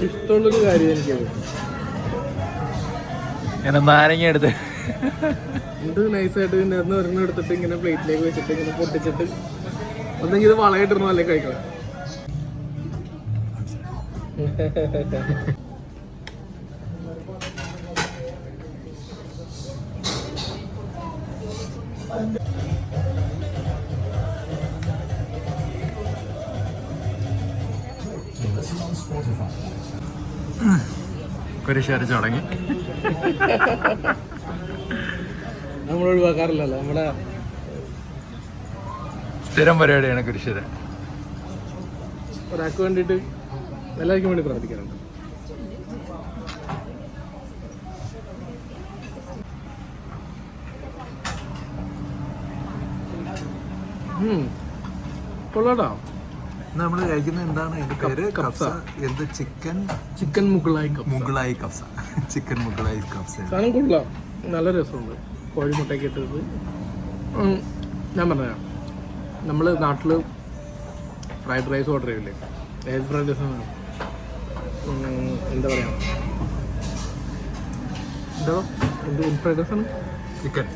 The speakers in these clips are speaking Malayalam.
ഇഷ്ടമുള്ളൊരു കാര്യം എനിക്കത് ഇങ്ങനെ നാരങ്ങ എടുത്ത് ഇത് നൈസായിട്ട് ഇതിനകത്ത് ഒരെണ്ണം എടുത്തിട്ട് ഇങ്ങനെ പ്ലേറ്റിലേക്ക് വെച്ചിട്ട് ഇങ്ങനെ പൊട്ടിച്ചിട്ട് ഒന്നെങ്കിൽ ഇത് വളയിട്ടിരുന്നോ അല്ലേ കഴിക്കണം. കുരിശ് വരച്ച് തുടങ്ങി. നമ്മൾ ഒഴിവാക്കാറില്ലല്ലോ, നമ്മുടെ സ്ഥിരം പരിപാടിയാണ് കുരിശ്. ഒരാൾക്ക് വേണ്ടിയിട്ട് എല്ലാവർക്കും വേണ്ടി പ്രാർത്ഥിക്കാറുണ്ട്. കൊള്ളാട്ടോ. നമ്മൾ കഴിക്കുന്നത് എന്താണ് അതിന്റെ പേര്? കബ്സ. എന്ത്? ചിക്കൻ മുഗളായി കബ്സ. ചിക്കൻ മുഗളായി കബ്സ. സാധനം കൊള്ളാം, നല്ല രസമുണ്ട്. കോഴിമുട്ടയൊക്കെ ഇട്ടത് ഞാൻ പറഞ്ഞ നമ്മൾ നാട്ടിൽ ഫ്രൈഡ് റൈസ് ഓർഡർ ചെയ്യില്ലേ? ഏത് ഫ്രൈഡ് റൈസ് ആണ്? എന്താ പറയുക, എന്ത് ഫ്രൈഡ് റൈസ് ആണ്? ചിക്കൻ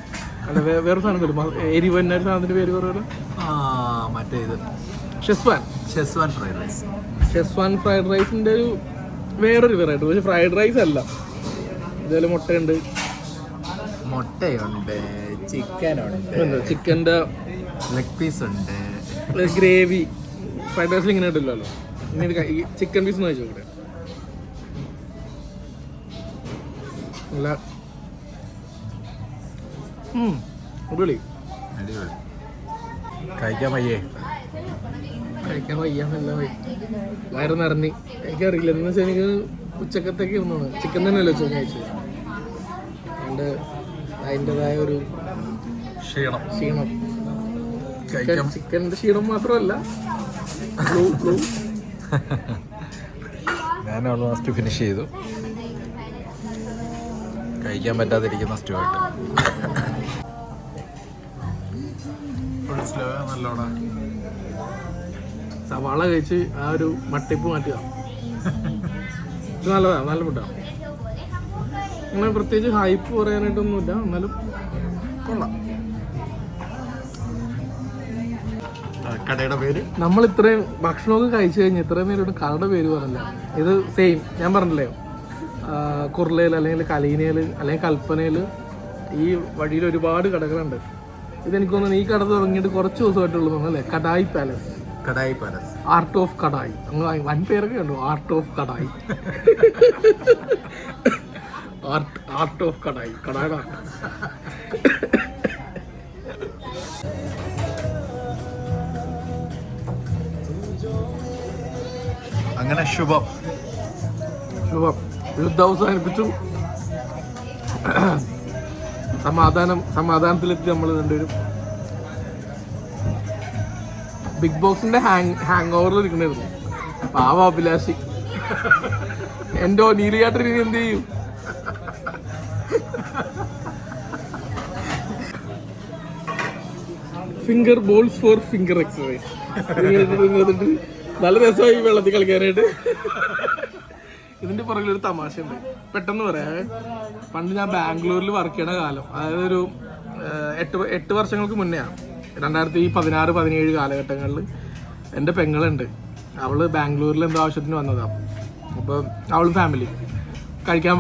അല്ല, വേറെ സാധനം തരും. എരിവ് തന്നെ ഒരു സാധനത്തിൻ്റെ പേര് പറയുന്നത് മറ്റേ ഇത് ഷെസ്വാൻ ഫ്രൈഡ് റൈസ്. ഫ്രൈഡ് റൈസിൻ്റെ ഒരു വേറൊരു വെറൈറ്റി. പക്ഷെ ഫ്രൈഡ് റൈസ് അല്ല, ഇതുപോലെ മുട്ടയുണ്ട്, ചിക്കൻ്റെ ലെഗ് പീസ് ഉണ്ട്, ഗ്രേവി. ഫ്രൈഡ് റൈസിൽ ഇങ്ങനെ ഇട്ടില്ലല്ലോ. ഇങ്ങനെ ചിക്കൻ പീസ് കഴിച്ചു കൂടെ? നല്ല അടിപൊളി. കഴിക്കാൻ വയ്യാന്നല്ല, വയറ് നിറഞ്ഞ്. എനിക്കറിയില്ല എന്ന് വെച്ചാൽ എനിക്ക് ഉച്ചക്കത്തേക്ക് ഇരുന്നാണ്. ചിക്കൻ തന്നെയല്ലോ ഉച്ച കഴിച്ചത്. അതുകൊണ്ട് അതിൻ്റെതായ ഒരു ക്ഷീണം. ചിക്കൻ്റെ ക്ഷീണം മാത്രമല്ല, ഞാൻ ഓൾമോസ്റ്റ് ഫിനിഷ് ചെയ്തു. കഴിക്കാൻ പറ്റാതിരിക്കുന്ന സ്റ്റൂവായിട്ട് നല്ലോണം സവാള കഴിച്ച് ആ ഒരു മട്ടിപ്പ് മാറ്റുക. നല്ലതാണ്, നല്ല ഫുഡാണ്. അങ്ങനെ പ്രത്യേകിച്ച് ഹൈപ്പ് പറയാനായിട്ടൊന്നുമില്ല, എന്നാലും കൊള്ളാം. കടയുടെ പേര് നമ്മൾ ഇത്രയും ഭക്ഷണമൊക്കെ കഴിച്ചു കഴിഞ്ഞ് ഇത്രയും നേരം കടയുടെ പേര് പറഞ്ഞില്ല. ഇത് സെയിം ഞാൻ പറഞ്ഞില്ലേ, കുർളയിൽ അല്ലെങ്കിൽ കലീനയിൽ അല്ലെങ്കിൽ കൽപ്പനയിൽ ഈ വഴിയിൽ ഒരുപാട് കടകളുണ്ട്. ഇതെനിക്ക് തോന്നുന്നു ഈ കട തുടങ്ങിയിട്ട് കുറച്ച് ദിവസമായിട്ടുള്ളൂ അല്ലേ? Kadai palace, art of Kadai. അങ്ങ് വൻ പേരൊക്കെ ഉണ്ടോ? Art of Kadai, art of Kadai, കടായുടെ ആർട്ട്. അങ്ങനെ ശുഭം യുദ്ധം അവസാനിപ്പിച്ചു. സമാധാനത്തിലെത്തി നമ്മൾ രണ്ടുപേരും. ബിഗ് ബോസിന്റെ ഹാങ് ഓവറിൽ ഇരിക്കണായിരുന്നു പാവ അഭിലാഷി. എന്തോ നീലിയാട്ടൻ ഇനി എന്ത് ചെയ്യും? Finger balls for finger exercise. നല്ല രസമായി വെള്ളത്തിൽ കളിക്കാനായിട്ട്. ഇതിന്റെ പുറകിലൊരു തമാശയുണ്ട്, പെട്ടെന്ന് പറയാം. പണ്ട് ഞാൻ ബാംഗ്ലൂരിൽ വർക്ക് ചെയ്യണ കാലം, അതായത് ഒരു 8 വർഷങ്ങൾക്ക് മുന്നെയാണ്, 2016-17 കാലഘട്ടങ്ങളിൽ. എൻ്റെ പെങ്ങളുണ്ട്, അവള് ബാംഗ്ലൂരിൽ എന്തോ ആവശ്യത്തിന് വന്നതാണ്. അപ്പോൾ അവൾ ഫാമിലി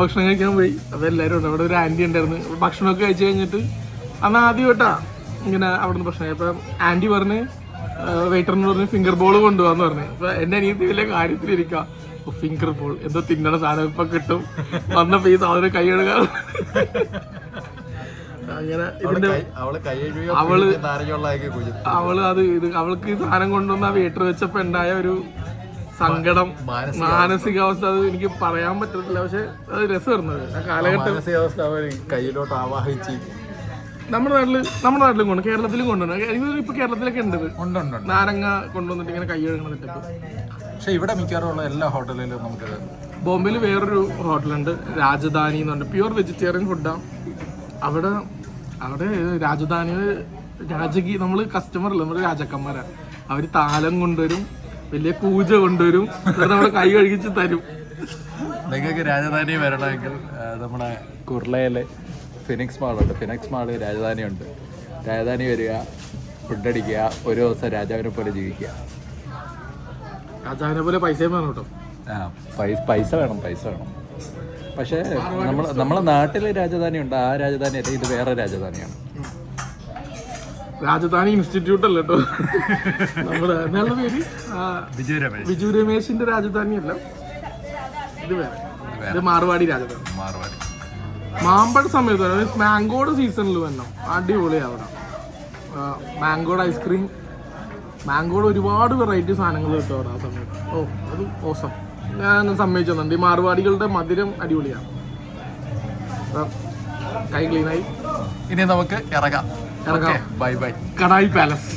ഭക്ഷണം കഴിക്കാൻ പോയി. അപ്പോൾ എല്ലാവരും ഉണ്ട്. അവിടെ ഒരു ആൻറ്റി ഉണ്ടായിരുന്നു. ഭക്ഷണമൊക്കെ കഴിച്ച് കഴിഞ്ഞിട്ട് അന്ന് ആദ്യമായിട്ടാ ഇങ്ങനെ അവിടെ നിന്ന് ഭക്ഷണം. അപ്പം ആൻറ്റി പറഞ്ഞ് വെയിറ്ററിന് പറഞ്ഞ് ഫിംഗർ ബോൾ കൊണ്ടുപോകാന്ന് പറഞ്ഞു. അപ്പോൾ എൻ്റെ അനിയത്തി വലിയ കാര്യത്തിലിരിക്കുക. ഫിംഗർ ബോൾ എന്തോ തിന്നണ സാധനം ഇപ്പം കിട്ടും, വന്നപ്പോൾ ഈ സാധനം കൈ കഴുകാൻ. അങ്ങനെ അവൾക്ക് ഈ സാധനം കൊണ്ടുവന്ന് ആ വെയിറ്റർ വെച്ചപ്പോ ഉണ്ടായ ഒരു സങ്കടം, മാനസികാവസ്ഥ, അത് എനിക്ക് പറയാൻ പറ്റത്തില്ല. പക്ഷെ അത് രസമായിരുന്നു ആ കാലഘട്ടം. കയ്യിലോട്ട് ആവാഹിച്ച് നമ്മുടെ നാട്ടിലും കൊണ്ട് കേരളത്തിലും കൊണ്ടുവന്നു. ഇപ്പൊ കേരളത്തിലൊക്കെ ഉണ്ട് നാരങ്ങ കൊണ്ടുവന്നിട്ട് ഇങ്ങനെ കൈ കഴുകണ. പക്ഷെ ഇവിടെ മിക്കവാറും ഉള്ള എല്ലാ ഹോട്ടലിലും നമുക്ക് ബോംബെയിൽ വേറൊരു ഹോട്ടലുണ്ട്, രാജധാനി എന്ന് പറഞ്ഞിട്ട് പ്യുവർ വെജിറ്റേറിയൻ ഫുഡാണ്. അവിടെ രാജധാനി നമ്മൾ കസ്റ്റമർ അല്ല, നമ്മൾ രാജാക്കന്മാരാണ്. അവർ താലം കൊണ്ടുവരും, വലിയ പൂജ കൊണ്ടുവരും, നമ്മുടെ കൈ കഴുകിച്ച് തരും. നിങ്ങൾക്ക് രാജധാനി വരണമെങ്കിൽ നമ്മുടെ കുർളയിലെ ഫിനിക്സ് മാളുണ്ട്. ഫിനിക്സ് മാള് രാജധാനിയുണ്ട്. രാജധാനി വരിക, ഫുഡടിക്കുക, ഒരു ദിവസം രാജാവിനെ പോലെ ജീവിക്കുക. രാജാവിനെ പോലെ പൈസയും വേണം കേട്ടോ. പൈസ വേണം. പക്ഷേ നമ്മളെ നാട്ടിലെ രാജധാനി ഉണ്ട്, ആ രാജധാനി അല്ല, ഇത് വേറെ രാജധാനിയാണ്. രാജധാനി ഇൻസ്റ്റിറ്റ്യൂട്ട് അല്ല കേട്ടോ നമ്മുടെ എന്നുള്ള പേര് ബിജു രമേശിന്റെ രാജധാനി അല്ല, ഇത് വേറെ. ഇത് മാർവാടി രാജധാനി. മാമ്പഴ സമയത്ത് മാംഗോയുടെ സീസണിൽ വരണം, അടിപൊളിയാണ് അവിടെ. മാംഗോയുടെ ഐസ്ക്രീം, മാംഗോയുടെ ഒരുപാട് വെറൈറ്റി സാധനങ്ങൾ കിട്ടും അവിടെ ആ സമയത്ത്. അത് ഓസം. ഞാൻ സമ്മതിച്ചുണ്ട്, ഈ മാർവാടികളുടെ മധുരം അടിപൊളിയാണ്. കൈ ക്ലീനായി, ഇനി നമുക്ക് ഇറങ്ങാം. Bye bye. Kadai palace.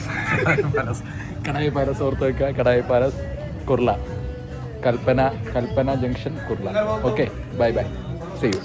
Kadai palace ഓർത്ത് വെക്കുക. Kadai palace, Kurla, Kalpana junction, Kurla. Okay, bye bye. See U.